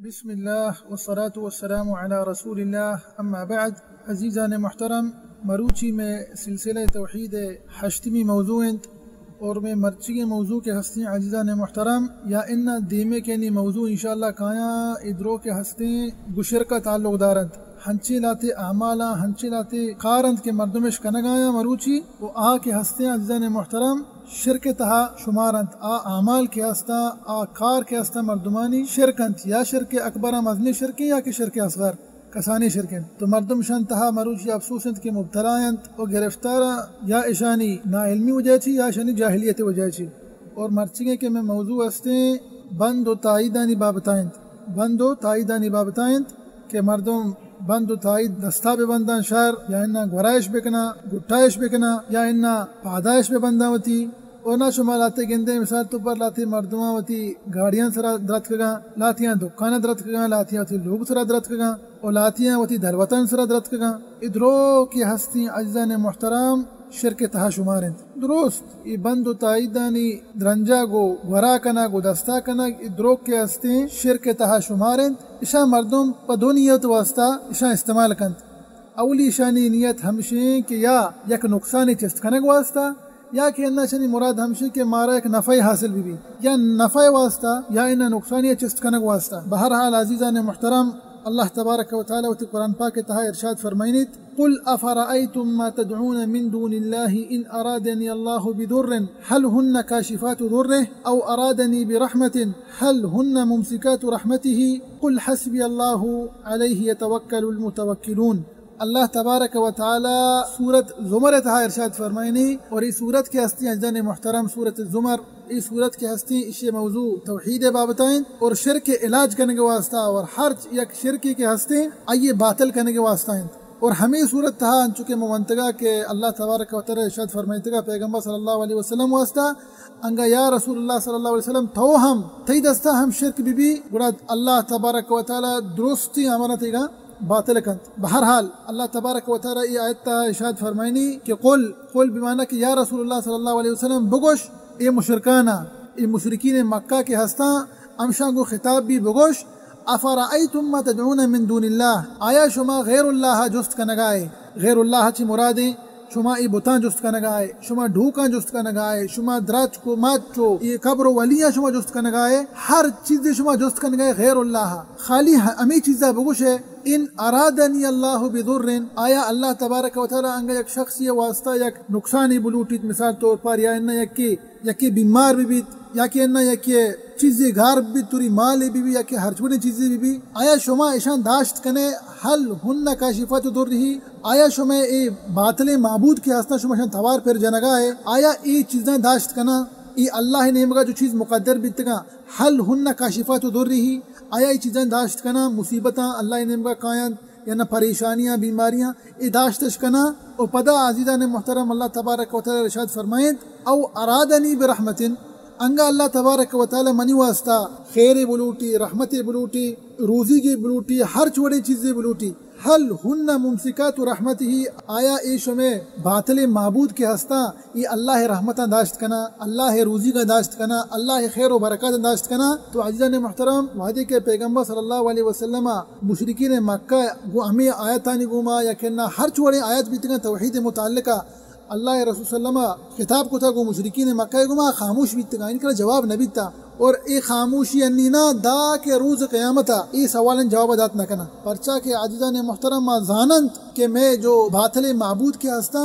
بسم الله والصلاة والسلام على رسول الله اما بعد. عزیزان محترم، مروچی میں سلسلہ توحید ہشتمی موضوع اور میں مرچی موضوع کے ہستیں عزیزان محترم یا ان دیمے کے نی موضوع انشاءاللہ کایا ادرو کے ہستیں گشر کا تعلق دارند ہنچے لاتے اعمالا ہنچے لاتے قارند کے مردمش کنگایا مروچی و آ کے ہستیں عزیزان محترم شرک تہا شمارند آ اعمال کے ہستا آ کار کے ہستا مردمانی شرکنت یا شرک اکبر مزنی شرک یا کہ شرک اصغر کسانی شرکن تو مردم شان تہا مروچی افسوسند کے مبتلایند و گرفتارا یا اشانی نا علمی وجہ چی یا اشانی جاہلیت وجہ چی اور مرچنگے کے میں موضوع ہستیں بند و تائیدانی بابتائند کہ مردم بند و تائید دستا بے بندان شہر یا انہا گورائش بکنا گٹائش بکنا یا انہا پادائش بے بندان ہوتی اور نہ شما لاتے گندے مثال تو پر لاتے مردمہ ہوتی گاڑیاں سرا درد کگا لاتیاں دکانہ درد کگا لاتیاں ہوتی لوگ سرا درد کگا اور لاتیاں ہوتی دروتن سرا درد کگا ادرو کی ہستی عزیزان محترم شرک تہا شمارند درست ای بند و تائیدانی درنجا گو ورا کنا گو دستا کنا ادرو کے ہستی شرک تہا شمارند اشا مردم پا دو نیت واسطہ اشا استعمال کند اولی اشانی نیت ہمشیں کہ یا یک نقصانی چست کنگ واسطہ یا کہ انہا شنی مراد ہمشی کہ مارا ایک نفع حاصل بھی یا نفع واسطہ یا انہا نقصانی چست کنگ واسطہ. بہرحال عزیزان محترم اللہ تبارک و تعالی وتی قرآن پاک تہا ارشاد فرمائنیت قل افرأيتم ما تدعون من دون الله إن أرادني الله بضر هل هن كاشفات ضره أو أرادني برحمة هل هن ممسكات رحمته قل حسبي الله عليه يتوكل المتوكلون. اللہ تبارک و تعالی سورت زمر تہا ارشاد فرمائنی اور اس سورت کے ہستی عزیزان محترم سورت زمر اس سورت کے ہستی اسی موضوع توحید بابتائیں اور شرک علاج کرنے کے واسطہ اور ہر یک شرکی کے ہستے آئیے باطل کرنے کے واسطہ ہیں اور ہمیں صورت تہا چونکہ مونتگا کہ اللہ تبارک و تعالی ارشاد فرمائتگا پیغمبر صلی اللہ علیہ وسلم واسطہ انگا یا رسول اللہ صلی اللہ علیہ وسلم تو ہم تی دستا ہم شرک بھی گراد اللہ تبارک و تعالی درستی امانتے گا باطل کند. بہرحال اللہ تبارک و تعالی یہ آیت ارشاد فرمائنی کہ قل بمعنی کہ یا رسول اللہ صلی اللہ علیہ وسلم بگوش اے مشرکانہ اے مشرکین مکہ کے ہستاں امشان کو خطاب بھی بگوش افرأیتم ما تدعون من دون اللہ آیا شما غیر اللہ جست کنگائے غیر اللہ چی مرادیں شما ای بتان جست کنگائے شما ڈھوکاں جست کنگائے شما درچ کو ماچو یہ قبر و ولیاں شما جست کنگائے ہر چیز شما جست کنگائے غیر اللہ خالی امی چیزیں بگوش ہے ان ارادنی اللہ بضر آیا اللہ تبارک و تعالی انگا یک شخص یہ واسطہ یک نقصانی بلوٹیت مثال طور پر یا انہا یکی بیمار بھی یا کہ انہا یکی چیزیں گھار بھی توری مال بھی یا کہ ہر چھوڑی چیزیں بھی آیا شما ایشان داشت کنے حل ہن کاشفات ضر ہی آیا شما اے باطل معبود کے ہستا شما شان توار پر جنگا ہے آیا ای چیزیں داشت کنا ای اللہ نے مگا جو چیز مقدر بیتگا حل ہن کاشفات ضر ہی آیا ای چیزیں داشت کنا مصیبتاں اللہ نے مگا قائد یا نہ پریشانیاں بیماریاں ای داشتش کنا او پدا عزیزان محترم اللہ تبارک و تعالی ارشاد فرمائیں او ارادنی برحمت انگا اللہ تبارک و تعالی منی واسطہ خیر بلوٹی رحمت بلوٹی روزی کی بلوٹی ہر چھوڑی چیزیں بلوٹی حل ہن ممسکات رحمت ہی آیا ای شمع باطل معبود کے ہستا ای اللہ رحمتہ داشت کنا اللہ روزی کا داشت کنا اللہ خیر و برکات داشت کنا. تو عزیزان محترم وحدی کے پیغمبر صلی اللہ علیہ وسلم مشرکین مکہ وہ ہمیں آیتانی گوما یا کہنا ہر چھوڑے آیت بیتگا توحید متعلقہ اللہ رسول صلی اللہ علیہ وسلم خطاب کو تھا کہ مشرکین مکہ گما خاموش بیتگا ان کا جواب نبی تھا اور ای خاموشی انینا دا کے روز قیامتا ای سوالن جواب دات نہ کنا پرچا کے عزیزان محترم زانند کہ میں جو باطل معبود کے ہستا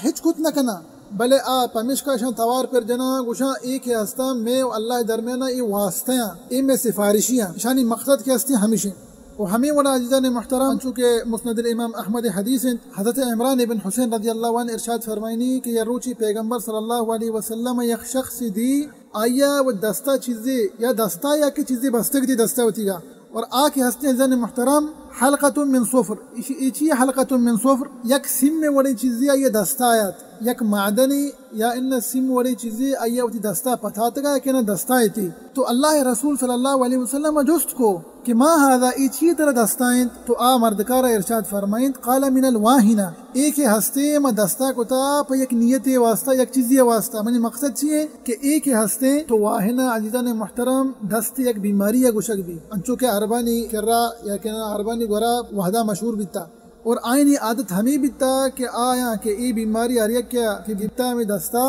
ہچ کت نہ کنا بلے پمشکا شان توار پر جنا گوشا ایک ہستا میں اللہ درمیانہ ای واسطیاں ای میں سفارشیاں شانی مقصد کے ہستی ہمیشہ اور ہمیں وڑا عزیزان محترم چونکہ مسند الامام احمد حدیث حضرت عمران بن حسین رضی اللہ عنہ ارشاد فرمائنی کہ یا روچی پیغمبر صلی اللہ علیہ وسلم یک شخص دی آیا وہ دستہ چیزیں یا دستہ یا کہ چیزیں بستگ دی دستہ ہوتی گا اور آکے ہستے عزیزان محترم حلقۃ من صفر ایچی حلقۃ من صفر یک سم میں وڑی چیزیں یہ دستہ آیات یک معدنی یا ان سیم وڑی چیزی آیا وتی دستا پتاتگا کہ نہ دستائے تھی تو اللہ رسول صلی اللہ علیہ وسلم جست کو کہ ما هذا ایچی طرح دستائیں تو آ مردکارہ ارشاد فرمائیں قال من الواہنہ ایک ہستے ما دستا کو تا پا یک نیت واسطہ یک چیزی واسطہ منی مقصد چیئے کہ ایک ہستے تو واہنہ عزیزان محترم دست یک بیماری یا گشک بھی انچو کہ عربانی کرا یا کہ عربانی گورا وحدہ مشہور بیتا اور آئینی عادت ہمیں بیتا کہ آیا کہ ای بیماری آریا کیا کہ بیتا میں دستا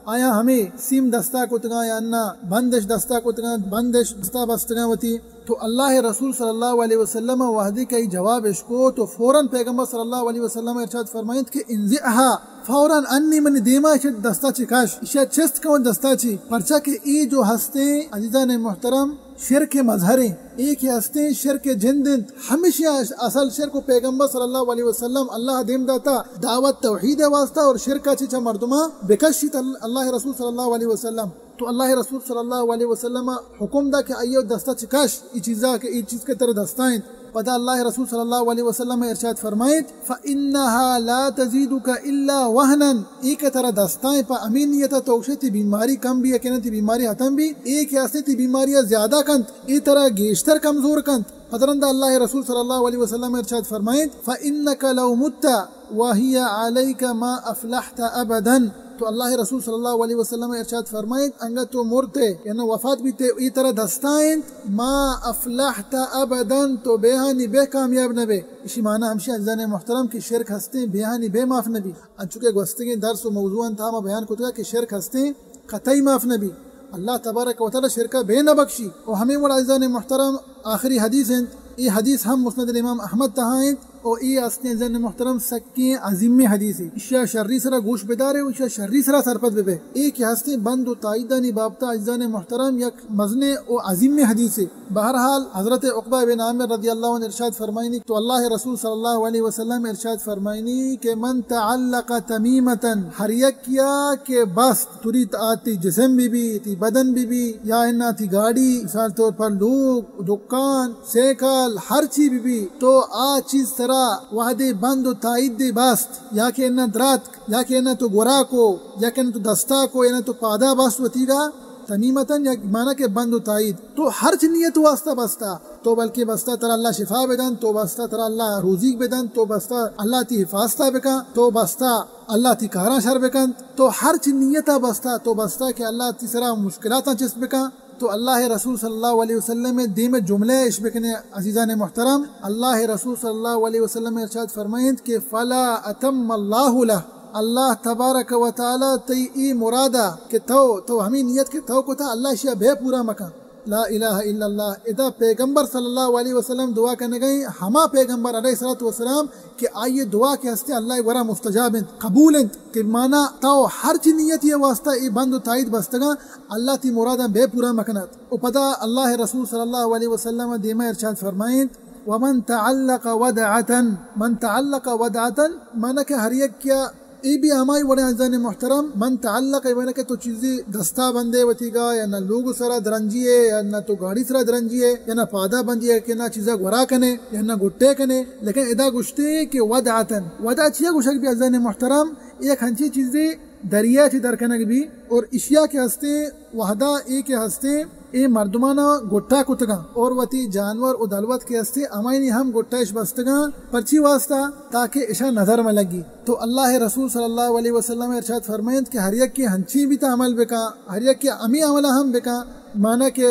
آیا ہمیں سیم دستا کو تگا یا انا بندش دستا کو تگا بندش دستا بستگا وتی تو اللہ رسول صلی اللہ علیہ وسلم وحدی کا جواب اس کو تو فوراً پیغمبر صلی اللہ علیہ وسلم ارشاد فرمائیں کہ انزعہا فوراً انی من دیما اشد دستا چی کاش اشد چست کون دستا چی پرچا کہ ای جو ہستے عزیزان محترم شرک مظہریں ایک ہستے شرک جندن ہمیشہ اصل شرک پیغمبر صلی اللہ علیہ وسلم اللہ دیم داتا دعوت توحید واسطہ اور شرکا چیچا مردمہ بکشت اللہ رسول صلی اللہ علیہ وسلم تو اللہ رسول صلی اللہ علیہ وسلم حکم دا کہ ایو دستا چکاش ای چیزا کہ ای چیز کے طرح دستائیں پدا اللہ رسول صلی اللہ علیہ وسلم ارشاد فرمائیں فَإِنَّهَا لَا تَزِيدُكَ إِلَّا وَهْنًا ایک طرح دستائیں پا امینیتا توشے تی بیماری کم بھی یقینا تی بیماری ختم بھی ایک یاسے تی بیماریاں زیادہ کنت ای طرح گیشتر کمزور کنت پدرندہ اللہ رسول صلی اللہ علیہ وسلم ارشاد فرمائیں فَإِنَّكَ لَوْ مُتَّ وَهِيَ عَلَيْكَ مَا أَفْلَحْتَ أَبَدًا تو اللہ رسول صلی اللہ علیہ وسلم ارشاد فرمائیں انگا تو مرتے یعنی وفات بھی تے ای طرح دستائیں ما افلحت ابدا تو بےہانی بے کامیاب نبے اسی معنی ہمشہ عزیزان محترم کی شرک ہستے بےہانی بے معاف نبی انچکے گوستگی درس و موضوع تھا ما بیان کو کہ شرک ہستے قطعی معاف نبی اللہ تبارک و تعالی شرکہ بے نہ بخشی اور ہمیں وہ عزیزان محترم آخری حدیث ہیں یہ حدیث ہم مسند امام احمد تہائیں اور یہ استے عزیزان محترم سکی عظیم حدیث ہے اشیاء شرری سرا گوش بدارے و اشیاء شرری سرا سرپت بے ایک ہستے بند و تائیدانی بابتا عزیزان محترم یک مزنے و عظیم حدیث ہے بہرحال حضرت عقبہ بن عامر رضی اللہ عنہ ارشاد فرمائنی تو اللہ رسول صلی اللہ علیہ وسلم ارشاد فرمائنی کہ من تعلق تمیمتا ہر یک کیا کہ بس توری آتی جسم بھی تی بدن بھی یا انہا تی گاڑی مثال طور پر لوگ دکان سیکل ہر چیز بھی تو آ چیز طرح وحدے بند و تائید دے باست یا کہ انہا درات یا کہ انہا تو گورا کو یا کہ انہا تو دستا کو یا انہا تو پادا باست وطیگا تمیمتاً یا معنی کہ بند و تائید تو ہر چیز نیت واسطہ بستا تو بلکہ بستا ترا اللہ شفا بدن تو بستا ترا اللہ روزی بدن تو بستا اللہ تی حفاظتہ بکا تو بستا اللہ تی کارا شر بکن تو ہر چیز نیتہ بستا تو بستا کہ اللہ تی سرا مشکلاتاں چس بکا تو اللہ رسول صلی اللہ علیہ وسلم دیم جملے اشبکنے عزیزان محترم اللہ رسول صلی اللہ علیہ وسلم ارشاد فرمائیں کہ فلا اتم اللہ لہ اللہ تبارک و تعالی تی ای مرادہ کہ تو ہمیں نیت کے تو کو تھا اللہ شیعہ بے پورا مکان لا الہ الا اللہ ادا پیغمبر صلی اللہ علیہ وسلم دعا کرنے گئی ہما پیغمبر علیہ الصلوۃ والسلام کہ آئیے دعا کے ہستے اللہ ورا مستجاب قبول کہ مانا تو ہر چی نیت یہ واسطہ ای بند و تائید بستگا اللہ تی مرادہ بے پورا مکنات او پدا اللہ رسول صلی اللہ علیہ وسلم دیما ارشاد فرمائیں ومن تعلق ودعتا من تعلق ودعتا مانا کہ ہر یک کیا ای بھی ہمائی وڑے عزیزان محترم من تعلق ایوانا کہ تو چیزی دستا بندے وتی گا یا نہ لوگ سرا درنجیے یا نہ تو گاڑی سرا درنجیے یا نہ پادا بندیے کہ نہ چیزا گورا کنے یا نہ گٹے کنے لیکن ادا گشتے کہ ودعتن ودا چیا گوشک بھی عزیزان محترم ایک ہنچی چیزی دریا چی درکنگ بھی اور اشیاء کے ہستے وحدہ ایک ہستے اے مردمانہ گٹا کتگا اور وتی جانور و دلوت کے ہستے امائنی ہم گٹائش بستگا پرچی واسطہ تاکہ اشا نظر میں لگی تو اللہ رسول صلی اللہ علیہ وسلم ارشاد فرمائیں کہ ہر یک کی ہنچی بھی تا عمل بکا ہر یک کی امی عملہ ہم بکا مانا کہ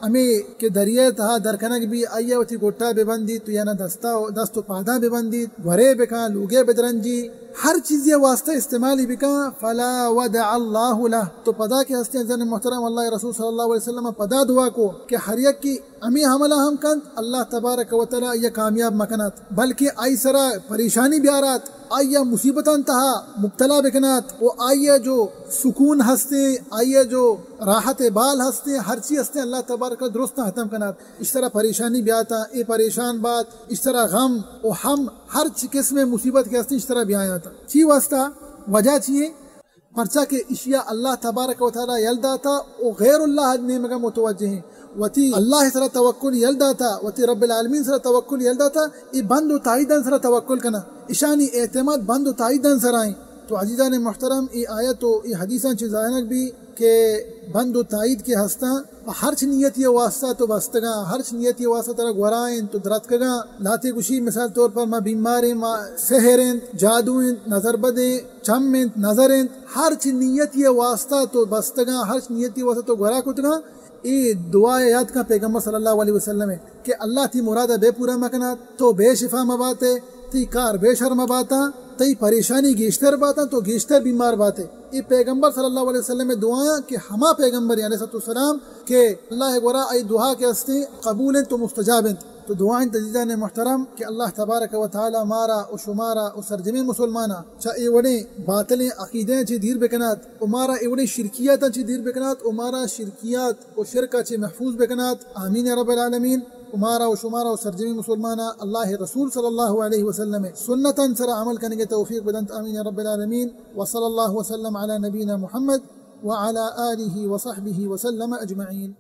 امی کے دریئے تہا درکنگ بھی آئیے وتی گٹا بے بندی تو یا نہ دست و پادا بے بندی گھرے بکا لوگے بدرنجی ہر چیز یہ واسطہ استعمالی بکا فلا ودع اللہ لہ تو پدا کے ہستے عزیزان محترم اللہ رسول صلی اللہ علیہ وسلم پدا دعا کو کہ ہر یک کی امی حملہ ہم کند اللہ تبارک و تعالی یہ کامیاب مکنات بلکہ آئی سرا پریشانی بیارات آئیے مصیبتاں تہا مبتلا بکنات وہ آئیے جو سکون ہستے آئیے جو راحت بال ہستے ہر چیز ہستے اللہ تبارک درست ختم کنات اس طرح پریشانی بیاتا اے پریشان بات اس طرح غم و ہم ہر قسم مصیبت کے ہستے اس طرح بیایا تھا چی واسطہ وجہ چیئے پرچا کہ اشیاء اللہ تبارک و تعالی یلدا تھا و غیر اللہ نے مگا متوجہ ہیں وتی اللہ سر توکل یلدا تھا وتی رب العالمین سر توکل یلدا تھا ای بند و تائیدن سر توکل کنا اشانی اعتماد بند و تائیدن سر آئیں تو عزیزان محترم ای آیت و ای حدیثاں چیزائنک بھی کہ بند و تائید کے ہستا ہر چ نیت یہ واسطہ تو بستگا ہر چ نیت یہ واسطہ ترا گورائیں تو درت کگا لاتے گوشی مثال طور پر ما بیماریں ما سحریں جادویں نظر بدیں چمیں نظریں ہر چ نیت یہ واسطہ تو بستگا ہر چ نیت یہ واسطہ تو گورا کتگا ای دعا یاد کا پیغمبر صلی اللہ علیہ وسلم ہے کہ اللہ تھی مرادہ بے پورا مکنا تو بے شفا مباتے تی کار بے شرم باتا تی پریشانی گیشتر باتا تو گیشتر بیمار باتے ای پیغمبر صلی اللہ علیہ وسلم دعا کہ ہما پیغمبر علیہ السلام کہ اللہ گورا ای دعا کے ہستے قبول ہیں تو مستجاب ہیں تو دعائیں عزیزان محترم کہ اللہ تبارک و تعالی مارا و شمارا و سرجمی مسلمانا چا ای وڑے باطلیں عقیدیں چی دیر بکنات و مارا ای وڑے شرکیات چی دیر بکنات و مارا شرکیات و شرکا چی محفوظ بکنات آمین یا رب العالمین ہمارا و شمارا و سرجمی مسلمانہ اللہ رسول صلی اللہ علیہ وسلم سنتاً سر عمل کرنے کے توفیق بدنت آمین یا رب العالمین وصلی اللہ وسلم علی نبینا محمد وعلى آلہ وصحبہ وسلم اجمعین.